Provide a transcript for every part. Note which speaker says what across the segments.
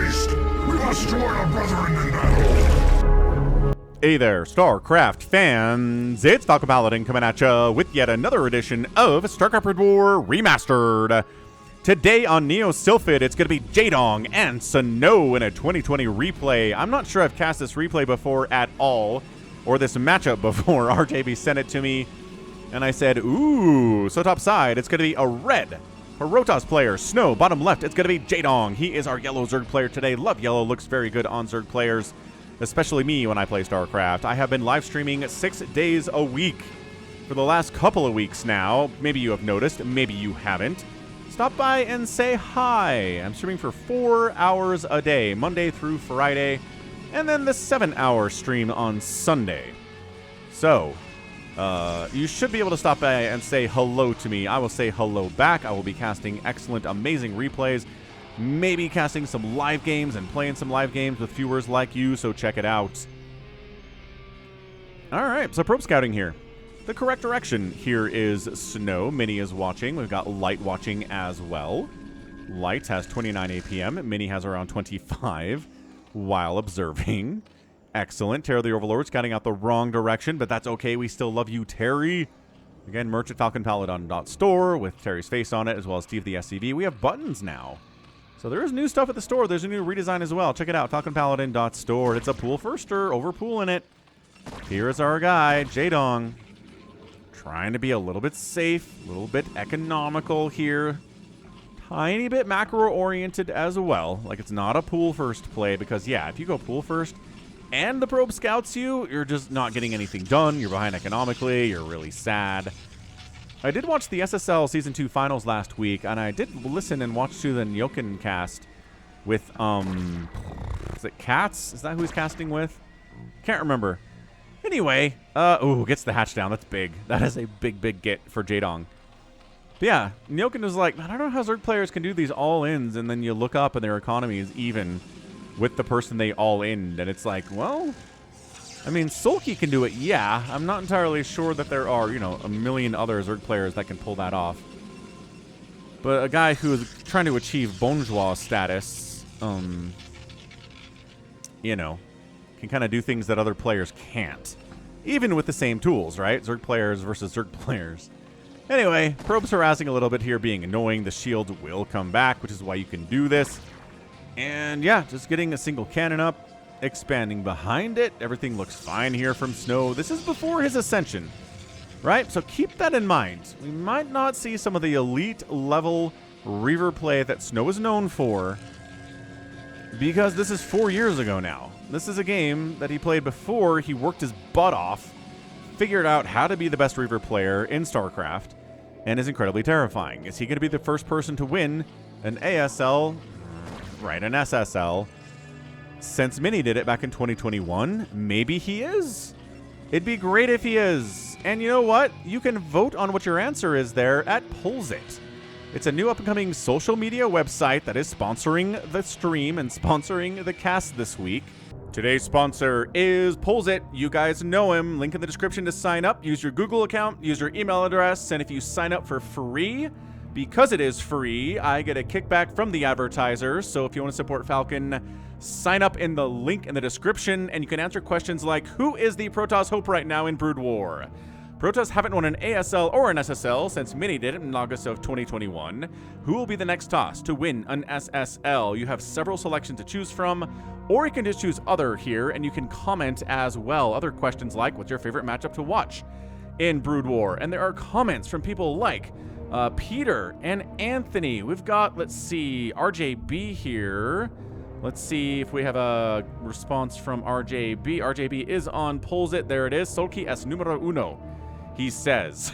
Speaker 1: haste! We must join our brethren in battle!
Speaker 2: Hey there, StarCraft fans! It's Falcon Paladin coming at ya with yet another edition of StarCraft Brood War Remastered. Today on Neo Sylphid, it's going to be Jaedong and Snow in a 2020 replay. I'm not sure I've cast this replay before at all, or this matchup before. RJB sent it to me, and I said, ooh. So top side, it's going to be a red Protoss player. Snow, bottom left, it's going to be Jaedong. He is our yellow Zerg player today. Love yellow, looks very good on Zerg players, especially me when I play StarCraft. I have been live streaming 6 days a week for the last couple of weeks now. Maybe you have noticed, maybe you haven't. Stop by and say hi. I'm streaming for 4 hours a day, Monday through Friday, and then the 7-hour stream on Sunday. So, you should be able to stop by and say hello to me. I will say hello back. I will be casting excellent, amazing replays, maybe casting some live games and playing some live games with viewers like you, so check it out. Alright, so probe scouting here. The correct direction here is Snow. Mini is watching. We've got Light watching as well. Light has 29 APM. Mini has around 25 while observing. Excellent. Terry the Overlord scouting out the wrong direction, but that's okay. We still love you, Terry. Again, merch at falconpaladin.store with Terry's face on it, as well as Steve the SCV. We have buttons now. So there is new stuff at the store. There's a new redesign as well. Check it out, falconpaladin.store. It's a pool firster, over pooling it. Here is our guy, Jaedong. Trying to be a little bit safe, a little bit economical here. Tiny bit macro-oriented as well. Like, it's not a pool first play, because, yeah, if you go pool first and the probe scouts you, you're just not getting anything done. You're behind economically. You're really sad. I did watch the SSL Season 2 finals last week, and I did listen and watch to the Nyokin cast with, is it Katz? Is that who he's casting with? Can't remember. Anyway, ooh, gets the hatch down. That's big. That is a big, big get for Jaedong. But yeah, Nyokin was like, man, I don't know how Zerg players can do these all-ins, and then you look up and their economy is even with the person they all-in, and it's like, well, I mean, Sulky can do it, yeah. I'm not entirely sure that there are, you know, a million other Zerg players that can pull that off. But a guy who is trying to achieve bourgeois status, you know, can kind of do things that other players can't. Even with the same tools, right? Zerg players versus Zerg players. Anyway, probe's harassing a little bit here, being annoying. The shield will come back, which is why you can do this. And yeah, just getting a single cannon up, expanding behind it. Everything looks fine here from Snow. This is before his ascension, right? So keep that in mind. We might not see some of the elite level Reaver play that Snow is known for, because this is 4 years ago now. This is a game that he played before he worked his butt off, figured out how to be the best Reaver player in StarCraft, and is incredibly terrifying. Is he going to be the first person to win an ASL, right, an SSL, since Mini did it back in 2021? Maybe he is. It'd be great if he is. And you know what? You can vote on what your answer is there at Polls-It. It's a new up-and-coming social media website that is sponsoring the stream and sponsoring the cast this week. Today's sponsor is Polls-It. You guys know him. Link in the description to sign up. Use your Google account, use your email address, and if you sign up for free, because it is free, I get a kickback from the advertisers. So if you want to support Falcon, sign up in the link in the description, and you can answer questions like, who is the Protoss hope right now in Brood War? Protoss haven't won an ASL or an SSL since Mini did it in August of 2021. Who will be the next toss to win an SSL? You have several selections to choose from, or you can just choose other here, and you can comment as well. Other questions like, what's your favorite matchup to watch in Brood War? And there are comments from people like Peter and Anthony. We've got, let's see, RJB here. Let's see if we have a response from RJB. RJB is on Polls-It. There it is. Solki es numero uno. He says,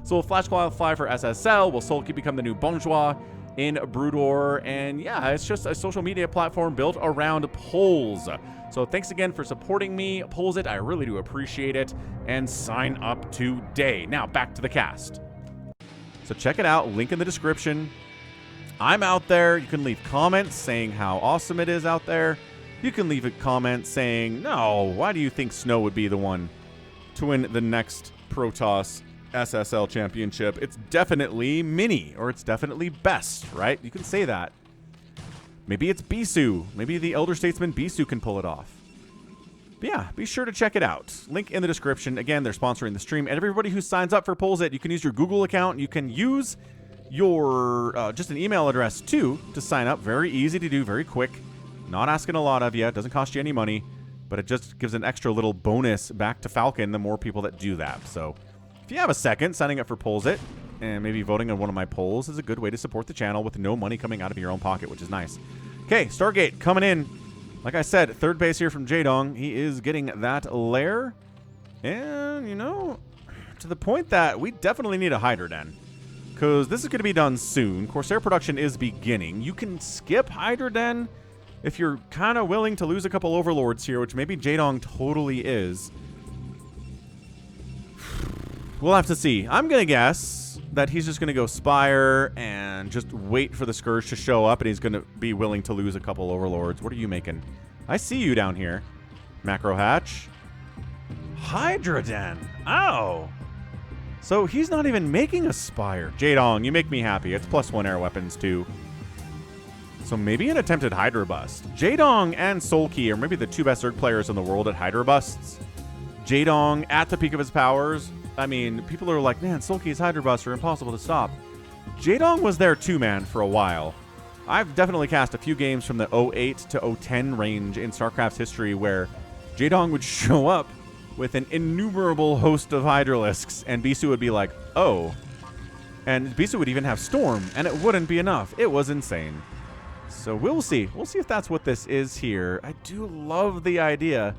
Speaker 2: so will Flash qualify for SSL? Will Sulky become the new Bourgeois in Brood War? And yeah, it's just a social media platform built around polls. So thanks again for supporting me, Polls-It. I really do appreciate it. And sign up today. Now back to the cast. So check it out. Link in the description. I'm out there. You can leave comments saying how awesome it is out there. You can leave a comment saying, no, why do you think Snow would be the one to win the next Protoss SSL championship? It's definitely Mini, or it's definitely best, right? You can say that. Maybe it's Bisu. Maybe the Elder Statesman Bisu can pull it off. But yeah, be sure to check it out. Link in the description. Again, they're sponsoring the stream. And everybody who signs up for Pulls It, you can use your Google account. You can use your just an email address too to sign up. Very easy to do, very quick. Not asking a lot of you. It doesn't cost you any money, but it just gives an extra little bonus back to Falcon the more people that do that. So if you have a second, signing up for Pulls It and maybe voting on one of my polls is a good way to support the channel with no money coming out of your own pocket, which is nice. Okay, Stargate coming in. Like I said, third base here from Jaedong. He is getting that lair. And, you know, to the point that we definitely need a Hydra Den. Because this is going to be done soon. Corsair production is beginning. You can skip Hydra Den if you're kind of willing to lose a couple Overlords here, which maybe Jaedong totally is. We'll have to see. I'm going to guess that he's just going to go Spire and just wait for the Scourge to show up, and he's going to be willing to lose a couple Overlords. What are you making? I see you down here. Macro Hatch. Hydra Den. Oh. So he's not even making a Spire. Jaedong, you make me happy. It's +1 air weapons, too. So maybe an attempted Hydra bust. Jaedong and Sulky are maybe the two best Zerg players in the world at Hydra busts. Jaedong at the peak of his powers. I mean, people are like, man, Sulky's Hydra busts are impossible to stop. Jaedong was there too, man, for a while. I've definitely cast a few games from the 08 to 010 range in StarCraft's history where Jaedong would show up with an innumerable host of Hydralisks, and Bisu would be like, oh. And Bisu would even have Storm, and it wouldn't be enough. It was insane. So we'll see. We'll see if that's what this is here. I do love the idea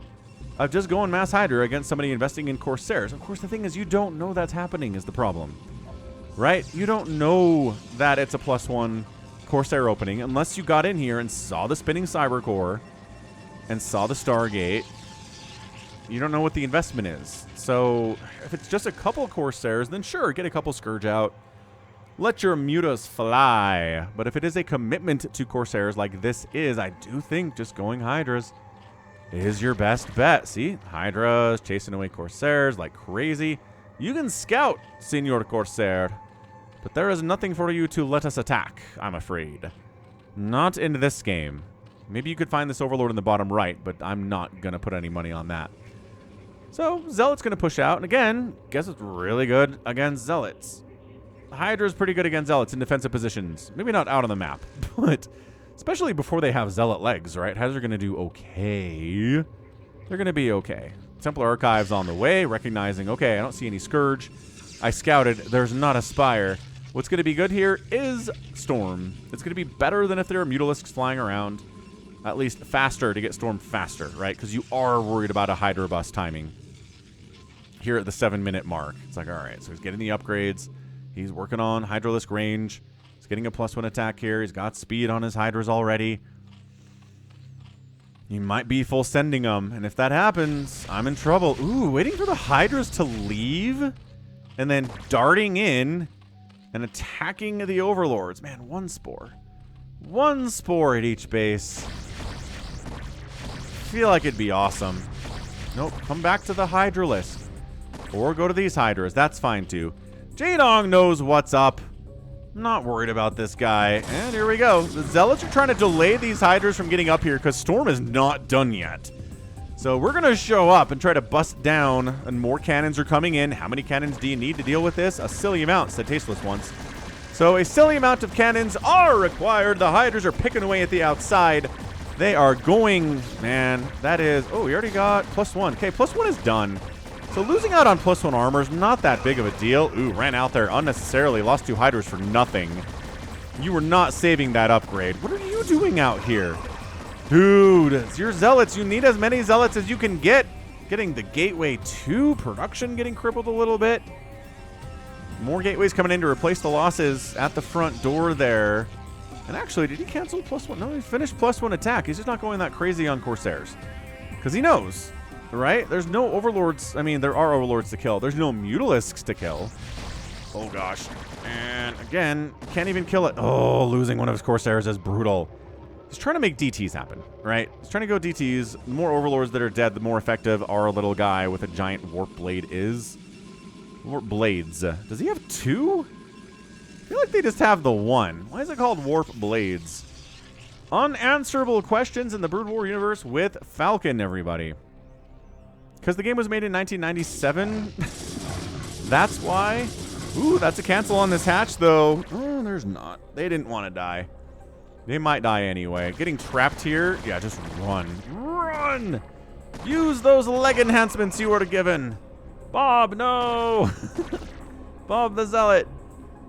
Speaker 2: of just going mass Hydra against somebody investing in Corsairs. Of course, the thing is you don't know that's happening is the problem. Right? You don't know that it's a +1 Corsair opening unless you got in here and saw the spinning Cyber Core and saw the Stargate. You don't know what the investment is. So if it's just a couple Corsairs, then sure, get a couple Scourge out. Let your mutas fly. But if it is a commitment to Corsairs like this is, I do think just going Hydras is your best bet. See? Hydras chasing away Corsairs like crazy. You can scout, Senor Corsair. But there is nothing for you to let us attack, I'm afraid. Not in this game. Maybe you could find this Overlord in the bottom right, but I'm not going to put any money on that. So, Zealot's going to push out. And again, guess it's really good against Zealots. Hydra's pretty good against Zealots in defensive positions. Maybe not out on the map, but especially before they have Zealot legs, right? Hydra are going to do okay. They're going to be okay. Templar Archives on the way, recognizing, okay, I don't see any Scourge. I scouted. There's not a Spire. What's going to be good here is Storm. It's going to be better than if there are Mutalisks flying around. At least faster to get Storm faster, right? Because you are worried about a Hydra bust timing. Here at the 7-minute mark. It's like, all right, so he's getting the upgrades. He's working on Hydralisk range. He's getting a +1 attack here. He's got speed on his Hydras already. He might be full sending them. And if that happens, I'm in trouble. Ooh, waiting for the Hydras to leave. And then darting in and attacking the Overlords. Man, one Spore. One Spore at each base. I feel like it'd be awesome. Nope, come back to the Hydralisk. Or go to these Hydras. That's fine too. Jaedong knows what's up. Not worried about this guy. And here we go. The Zealots are trying to delay these Hydras from getting up here because Storm is not done yet. So we're going to show up and try to bust down, and more cannons are coming in. How many cannons do you need to deal with this? A silly amount, said Tasteless once. So a silly amount of cannons are required. The Hydras are picking away at the outside. They are going, man, that is, oh, we already got +1. Okay, +1 is done. So losing out on +1 armor is not that big of a deal. Ooh, ran out there unnecessarily. Lost 2 Hydras for nothing. You were not saving that upgrade. What are you doing out here? Dude, it's your Zealots. You need as many Zealots as you can get. Getting the Gateway 2 production getting crippled a little bit. More Gateways coming in to replace the losses at the front door there. And actually, did he cancel +1? No, he finished +1 attack. He's just not going that crazy on Corsairs. Because he knows, right? There's no Overlords. I mean, there are Overlords to kill. There's no Mutalisks to kill. Oh, gosh. And again, can't even kill it. Oh, losing one of his Corsairs is brutal. He's trying to make DTs happen, right? He's trying to go DTs. The more Overlords that are dead, the more effective our little guy with a giant Warp Blade is. Warp Blades. Does he have 2? I feel like they just have the 1. Why is it called Warp Blades? unanswerable questions in the Brood War universe with Falcon, everybody. Because the game was made in 1997. That's why. Ooh, that's a cancel on this hatch, though. Oh, there's not. They didn't want to die. They might die anyway. Getting trapped here. Yeah, just run. Run! Use those leg enhancements you were given. Bob, no! Bob the Zealot.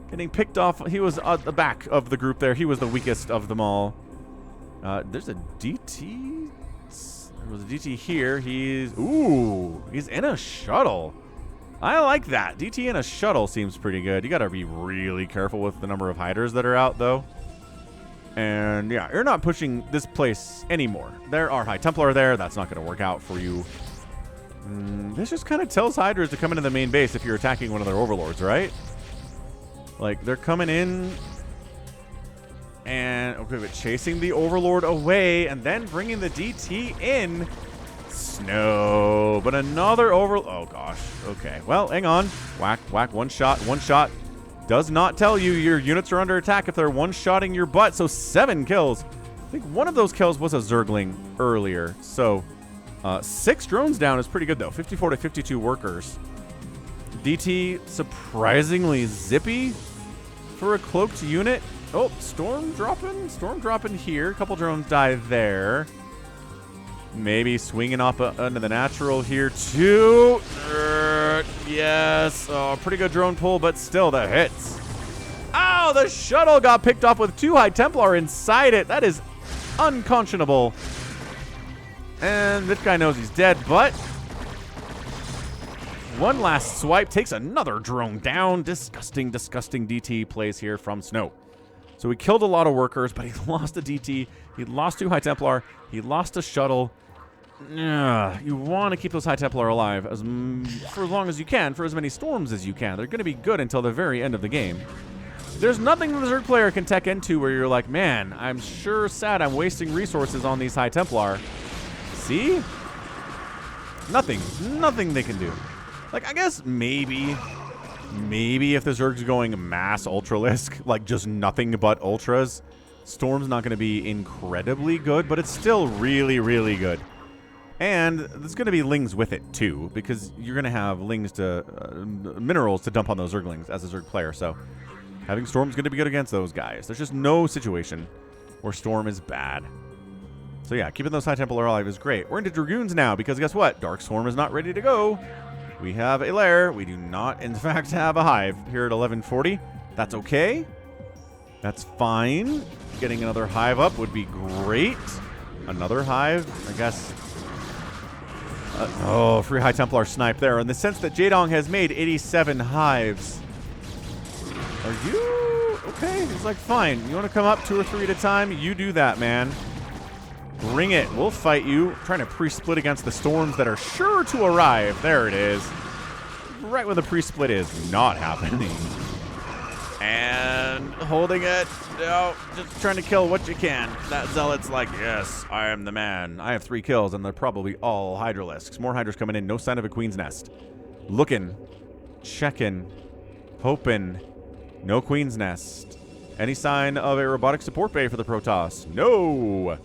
Speaker 2: Getting picked off. He was at the back of the group there. He was the weakest of them all. There's a DT. There was a DT here. He's in a shuttle. I like that. DT in a shuttle seems pretty good. You got to be really careful with the number of hiders that are out, though. And yeah, you're not pushing this place anymore. There are High Templar there. That's not going to work out for you. This just kind of tells hiders to come into the main base if you're attacking one of their overlords, right? Like, they're coming in and okay, but chasing the overlord away and then bringing the DT in. Snow, but another oh gosh. Okay, well, hang on. Whack, whack, one shot, one shot. Does not tell you your units are under attack if they're one-shotting your butt. So 7 kills. I think one of those kills was a Zergling earlier. So 6 drones down is pretty good, though. 54 to 52 workers. DT surprisingly zippy for a cloaked unit. Oh, storm dropping here. A couple drones die there. Maybe swinging off into the natural here too. Yes, pretty good drone pull, but still the hits. Oh, the shuttle got picked off with 2 High Templar inside it. That is unconscionable. And this guy knows he's dead, but one last swipe takes another drone down. Disgusting, disgusting DT plays here from Snow. So he killed a lot of workers, but he lost a DT. He lost 2 High Templar. He lost a shuttle. You want to keep those High Templar alive for as long as you can, for as many storms as you can. They're going to be good until the very end of the game. There's nothing the Zerg player can tech into where you're like, man, I'm sure sad I'm wasting resources on these High Templar. See? Nothing. Nothing they can do. Like, I guess maybe if the Zerg's going mass Ultralisk, like just nothing but Ultras, Storm's not going to be incredibly good, but it's still really, really good. And there's going to be Lings with it, too, because you're going to have Lings to minerals to dump on those Zerglings as a Zerg player, so having Storm's going to be good against those guys. There's just no situation where Storm is bad. So yeah, keeping those High Templar alive is great. We're into Dragoons now, because guess what? Dark Storm is not ready to go. We have a lair. We do not, in fact, have a hive here at 1140. That's okay. That's fine. Getting another hive up would be great. Another hive, I guess. Free High Templar snipe there. In the sense that Jaedong has made 87 hives. Are you okay? It's like, fine. You want to come up 2 or 3 at a time? You do that, man. Bring it. We'll fight you. Trying to pre-split against the storms that are sure to arrive. There it is. Right when the pre-split is not happening. And holding it. No, just trying to kill what you can. That Zealot's like, yes, I am the man. I have 3 kills, and they're probably all Hydralisks. More Hydras coming in. No sign of a Queen's Nest. Looking. Checking. Hoping. No Queen's Nest. Any sign of a robotic support bay for the Protoss? No.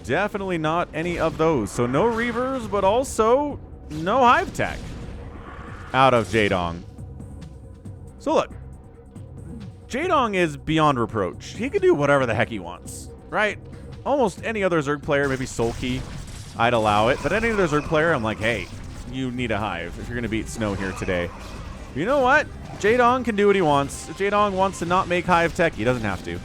Speaker 2: Definitely not any of those. So no Reavers, but also no Hive Tech out of Jaedong. So look. Jaedong is beyond reproach. He can do whatever the heck he wants, right? Almost any other Zerg player, maybe Sulky, I'd allow it. But any other Zerg player, I'm like, hey, you need a hive if you're going to beat Snow here today. You know what? Jaedong can do what he wants. If Jaedong wants to not make hive tech, he doesn't have to.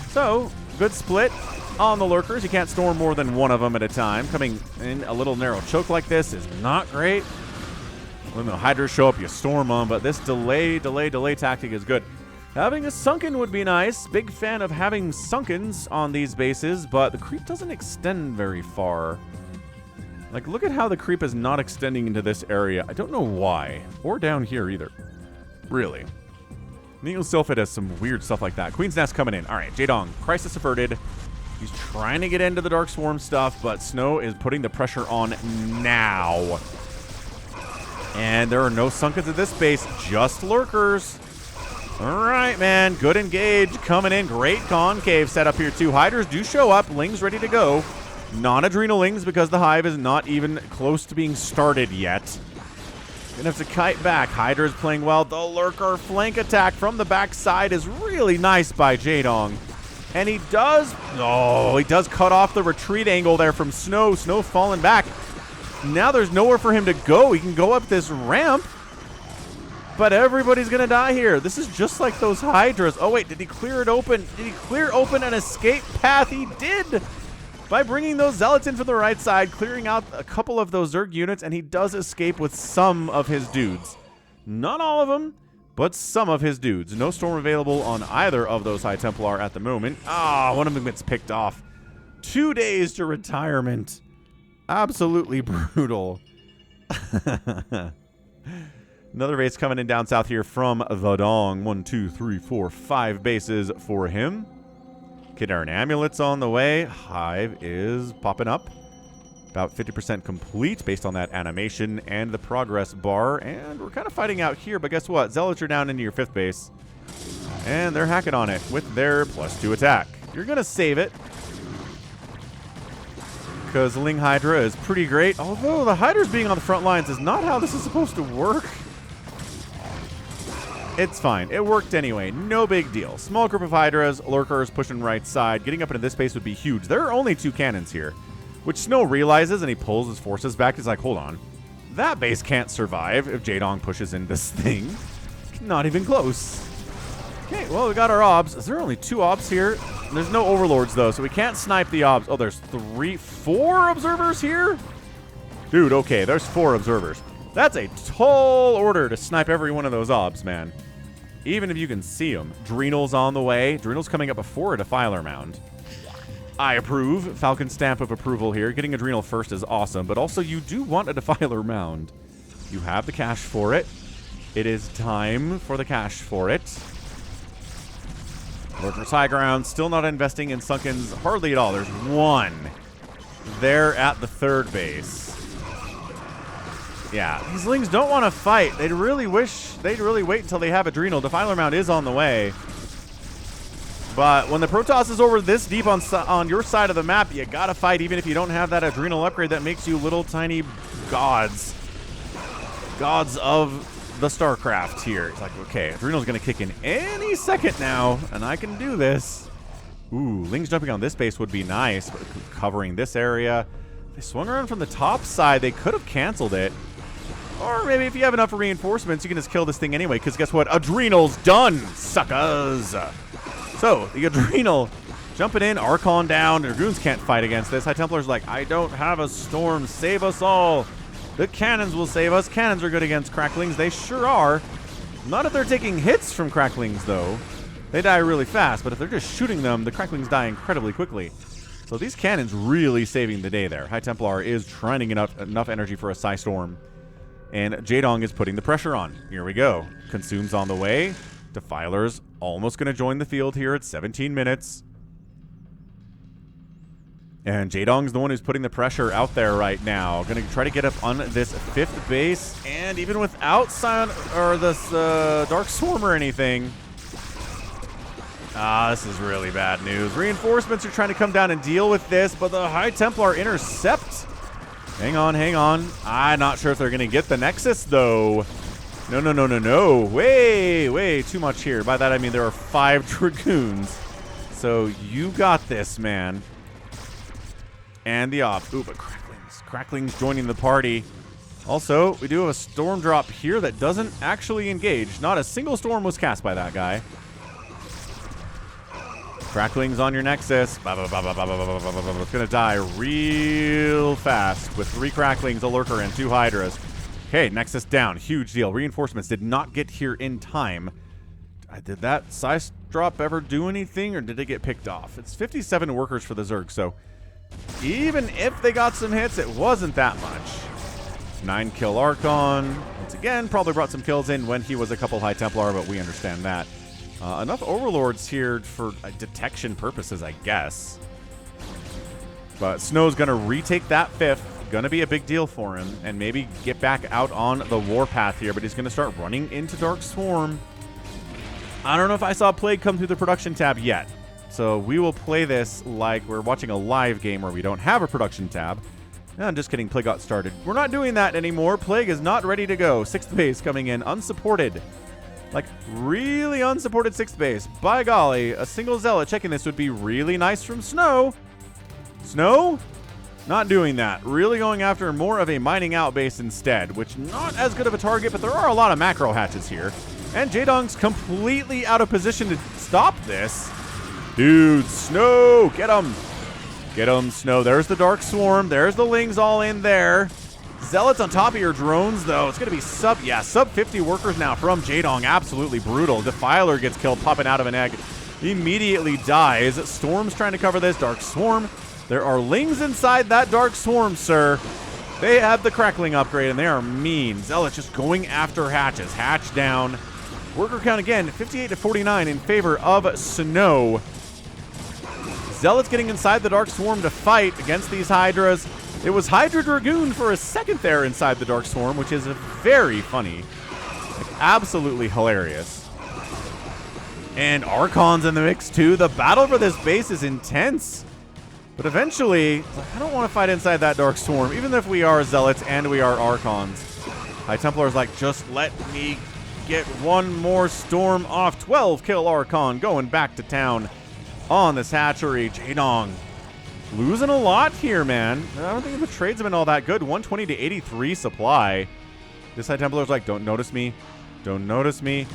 Speaker 2: So, good split on the lurkers. You can't storm more than one of them at a time. Coming in a little narrow choke like this is not great. When the Hydras show up, you storm them. But this delay tactic is good. Having a Sunken would be nice. Big fan of having Sunkens on these bases, but the creep doesn't extend very far. Like, look at how the creep is not extending into this area. I don't know why. Or down here either. Really. Neil Sylphid has some weird stuff like that. Queen's Nest coming in. All right, Jaedong, crisis averted. He's trying to get into the Dark Swarm stuff, but Snow is putting the pressure on now. And there are no Sunkens at this base, just lurkers. All right, man. Good engage coming in. Great concave setup here, too. Hydras do show up. Lings ready to go. Non-adrenal Lings because the hive is not even close to being started yet. Gonna have to kite back. Hydra's playing well. The Lurker flank attack from the backside is really nice by Jaedong. And he does cut off the retreat angle there from Snow. Snow falling back. Now there's nowhere for him to go. He can go up this ramp. But everybody's going to die here. This is just like those Hydras. Oh, wait. Did he clear it open? Did he clear open an escape path? He did. By bringing those Zealots in from the right side, clearing out a couple of those Zerg units, and he does escape with some of his dudes. Not all of them, but some of his dudes. No storm available on either of those High Templar at the moment. Ah, one of them gets picked off. 2 days to retirement. Absolutely brutal. Another base coming in down south here from Jaedong. 1, 2, 3, 4, 5 bases for him. Kidaren Amulet's on the way. Hive is popping up. About 50% complete based on that animation and the progress bar. And we're kind of fighting out here, but guess what? Zealots are down into your 5th base. And they're hacking on it with their +2 attack. You're going to save it, because Ling Hydra is pretty great. Although the Hydras being on the front lines is not how this is supposed to work. It's fine. It worked anyway. No big deal. Small group of Hydras, Lurkers pushing right side. Getting up into this base would be huge. There are only 2 cannons here, which Snow realizes, and he pulls his forces back. He's like, hold on. That base can't survive if Jaedong pushes in this thing. Not even close. Okay, well, we got our obs. Is there only 2 obs here? There's no overlords, though, so we can't snipe the obs. Oh, there's 4 observers here? Dude, okay, there's 4 observers. That's a tall order to snipe every one of those obs, man. Even if you can see them. Drenal's on the way. Drenal's coming up before a Defiler Mound. I approve. Falcon stamp of approval here. Getting Adrenal first is awesome, but also you do want a Defiler Mound. You have the cash for it. It is time for the cash for it. Lurker's high ground. Still not investing in Sunkens hardly at all. There's 1 there at the 3rd base. Yeah, these Lings don't want to fight. They'd really wait until they have Adrenal. Defiler Mound is on the way. But when the Protoss is over this deep on your side of the map, you gotta fight even if you don't have that Adrenal upgrade that makes you little tiny gods. Gods of the StarCraft here. It's like, okay, Adrenal's gonna kick in any second now, and I can do this. Ooh, Lings jumping on this base would be nice, but covering this area. They swung around from the top side. They could have canceled it. Or maybe if you have enough reinforcements, you can just kill this thing anyway, because guess what? Adrenal's done, suckers! So, the Adrenal jumping in, Archon down. Dragoons can't fight against this. High Templar's like, I don't have a storm. Save us all. The cannons will save us. Cannons are good against Cracklings. They sure are. Not if they're taking hits from Cracklings, though. They die really fast, but if they're just shooting them, the Cracklings die incredibly quickly. So these cannons really saving the day there. High Templar is trying to get enough energy for a Psy Storm. And Jaedong is putting the pressure on. Here we go. Consumes on the way. Defiler's almost going to join the field here at 17 minutes. And Jaedong's the one who's putting the pressure out there right now. Going to try to get up on this 5th base. And even without this Dark Swarm or anything. This is really bad news. Reinforcements are trying to come down and deal with this, but the High Templar intercept. Hang on, hang on. I'm not sure if they're going to get the Nexus, though. No. Way too much here. By that, I mean there are 5 Dragoons. So you got this, man. And the op. Ooh, but Cracklings. Cracklings joining the party. Also, we do have a storm drop here that doesn't actually engage. Not a single storm was cast by that guy. Cracklings on your Nexus. It's going to die real fast with 3 Cracklings, a Lurker, and 2 Hydras. Okay, Nexus down. Huge deal. Reinforcements did not get here in time. Did that size drop ever do anything, or did it get picked off? It's 57 workers for the Zerg, so even if they got some hits, it wasn't that much. 9 kill Archon. Once again, probably brought some kills in when he was a couple High Templar, but we understand that. Enough Overlords here for detection purposes, I guess. But Snow's going to retake that 5th. Going to be a big deal for him. And maybe get back out on the warpath here. But he's going to start running into Dark Swarm. I don't know if I saw Plague come through the production tab yet. So we will play this like we're watching a live game where we don't have a production tab. No, I'm just kidding. Plague got started. We're not doing that anymore. Plague is not ready to go. 6th base coming in unsupported. Like, really unsupported 6th base. By golly, a single Zealot checking this would be really nice from Snow. Snow? Not doing that. Really going after more of a mining out base instead, which not as good of a target, but there are a lot of macro hatches here. And Jaedong's completely out of position to stop this. Dude, Snow, get him. Get him, Snow. There's the Dark Swarm. There's the Lings all in there. Zealots on top of your drones, though. It's going to be sub 50 workers now from Jaedong. Absolutely brutal. Defiler gets killed, popping out of an egg. Immediately dies. Storm's trying to cover this. Dark Swarm. There are Lings inside that Dark Swarm, sir. They have the Crackling upgrade, and they are mean. Zealots just going after hatches. Hatch down. Worker count again, 58 to 49 in favor of Snow. Zealots getting inside the Dark Swarm to fight against these Hydras. It was Hydra Dragoon for a second there inside the Dark Swarm, which is very funny. Like, absolutely hilarious. And Archon's in the mix too. The battle for this base is intense. But eventually, I don't want to fight inside that Dark Swarm, even if we are Zealots and we are Archons. High Templar's like, just let me get one more storm off. 12 kill Archon going back to town on this hatchery. Jaedong losing a lot here, man. I don't think the trades have been all that good. 120 to 83 supply. This High Templar's like, don't notice me. Don't notice me.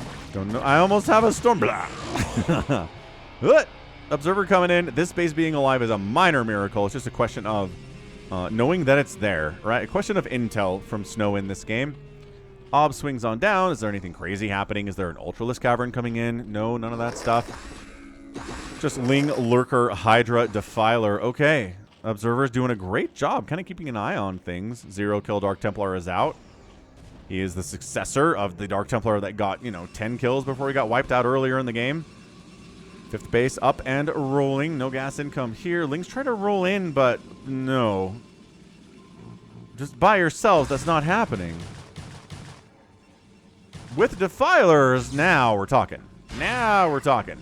Speaker 2: I almost have a storm. Blah. Observer coming in. This base being alive is a minor miracle. It's just a question of knowing that it's there, right? A question of intel from Snow in this game. Ob swings on down. Is there anything crazy happening? Is there an Ultralisk Cavern coming in? No, none of that stuff. Just Ling, Lurker, Hydra, Defiler. Okay. Observer's doing a great job kind of keeping an eye on things. 0 kill Dark Templar is out. He is the successor of the Dark Templar that got, 10 kills before he got wiped out earlier in the game. 5th base up and rolling. No gas income here. Lings try to roll in, but no. Just by yourselves, that's not happening. With Defilers, now we're talking. Now we're talking.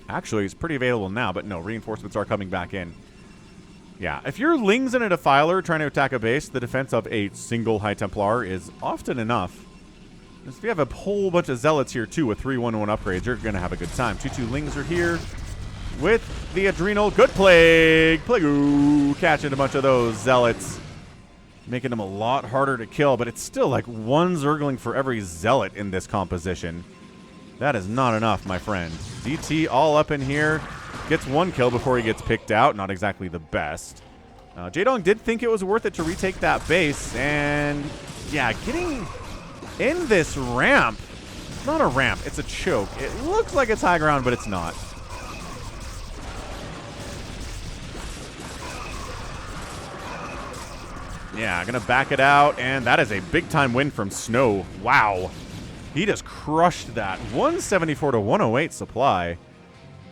Speaker 2: Actually, it's pretty available now, but no, reinforcements are coming back in. Yeah, if you're Lings and a Defiler trying to attack a base, the defense of a single High Templar is often enough. If you have a whole bunch of Zealots here, too, with 3-1-1 upgrades, you're going to have a good time. 2-2 Lings are here with the Adrenal. Good Plague. Plague-oo. Catching a bunch of those Zealots. Making them a lot harder to kill, but it's still like one Zergling for every Zealot in this composition. That is not enough, my friend. DT all up in here. Gets 1 kill before he gets picked out. Not exactly the best. Jaedong did think it was worth it to retake that base. And, yeah, getting in this ramp. It's not a ramp. It's a choke. It looks like it's high ground, but it's not. Yeah, gonna back it out, and that is a big-time win from Snow. Wow. He just crushed that. 174 to 108 supply.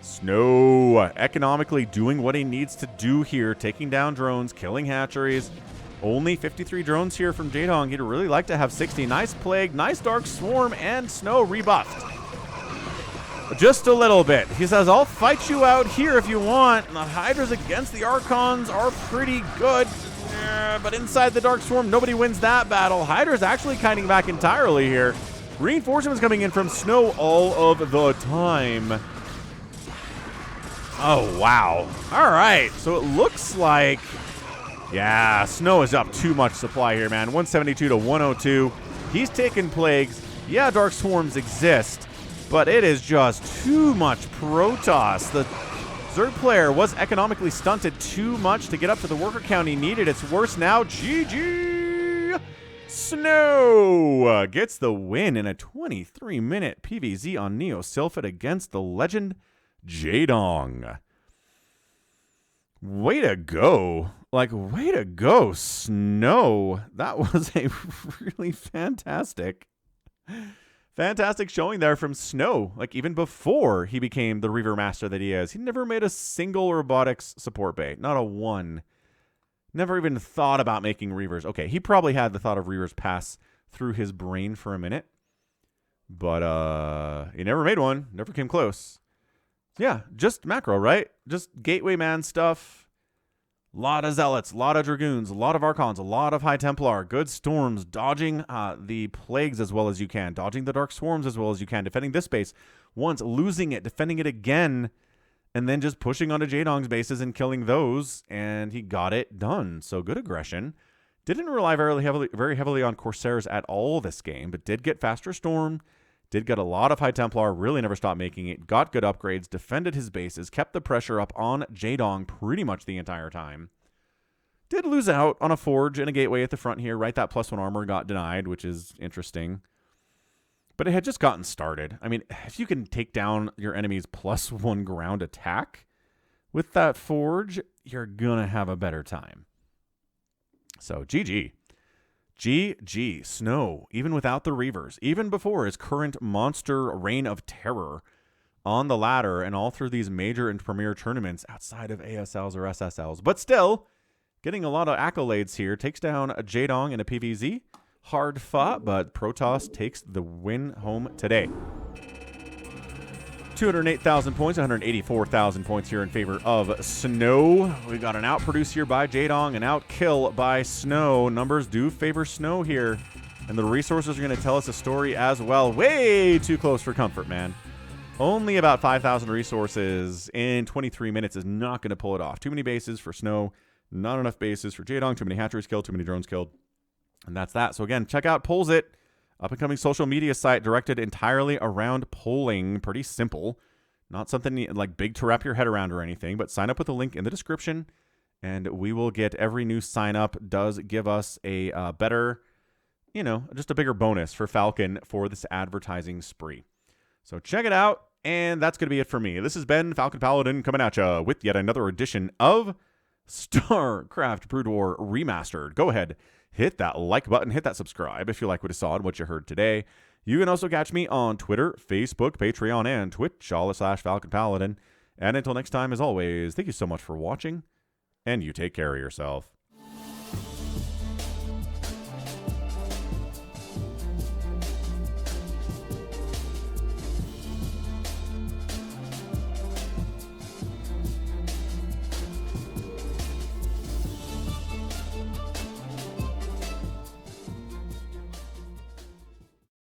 Speaker 2: Snow economically doing what he needs to do here, taking down drones, killing hatcheries. Only 53 drones here from Jaedong. He'd really like to have 60. Nice Plague, nice Dark Swarm, and Snow rebuffed. Just a little bit. He says, I'll fight you out here if you want. And the Hydras against the Archons are pretty good. But inside the Dark Swarm, nobody wins that battle. Hydra's actually kiting back entirely here. Reinforcements coming in from Snow all of the time. Oh, wow. All right. So it looks like, yeah, Snow is up too much supply here, man. 172 to 102. He's taking Plagues. Yeah, Dark Swarms exist, but it is just too much Protoss. The Zerg player was economically stunted too much to get up to the worker count he needed. It's worse now. GG! Snow gets the win in a 23-minute PvZ on Neo Sylphid against the legend Jaedong. Way to go. Like, way to go, Snow. That was a really fantastic showing there from Snow. Like, even before he became the Reaver Master that he is. He never made a single robotics support bay. Not a one. Never even thought about making Reavers. Okay, he probably had the thought of Reavers pass through his brain for a minute. But he never made one. Never came close. Yeah, just macro, right? Just gateway man stuff. A lot of Zealots, a lot of Dragoons, a lot of Archons, a lot of High Templar, good Storms, dodging the Plagues as well as you can, dodging the Dark Swarms as well as you can, defending this base once, losing it, defending it again, and then just pushing onto Jaedong's bases and killing those, and he got it done. So good aggression. Didn't rely very heavily on Corsairs at all this game, but did get faster Storm, did get a lot of High Templar, really never stopped making it, got good upgrades, defended his bases, kept the pressure up on Jaedong pretty much the entire time. Did lose out on a Forge and a Gateway at the front here, right? That +1 armor got denied, which is interesting. But it had just gotten started. I mean, if you can take down your enemy's +1 ground attack with that Forge, you're going to have a better time. So, GG. GG. Snow, even without the Reavers, even before his current monster reign of terror on the ladder and all through these major and premier tournaments outside of ASLs or SSLs. But still, getting a lot of accolades here. Takes down a Jaedong in a PvZ. Hard fought, but Protoss takes the win home today. 208,000 points, 184,000 points here in favor of Snow. We got an outproduce here by Jaedong, an outkill by Snow. Numbers do favor Snow here, and the resources are going to tell us a story as well. Way too close for comfort, man. Only about 5,000 resources in 23 minutes is not going to pull it off. Too many bases for Snow, not enough bases for Jaedong, too many hatcheries killed, too many drones killed, and that's that. So again, check out Polls It. Up-and-coming social media site directed entirely around polling. Pretty simple. Not something like big to wrap your head around or anything, but sign up with the link in the description, and we will get every new sign-up does give us a better, just a bigger bonus for Falcon for this advertising spree. So check it out, and that's going to be it for me. This has been Falcon Paladin coming at you with yet another edition of StarCraft Brood War Remastered. Go ahead. Hit that like button, hit that subscribe if you like what you saw and what you heard today. You can also catch me on Twitter, Facebook, Patreon, and Twitch, all /Falcon Paladin. And until next time, as always, thank you so much for watching, and you take care of yourself.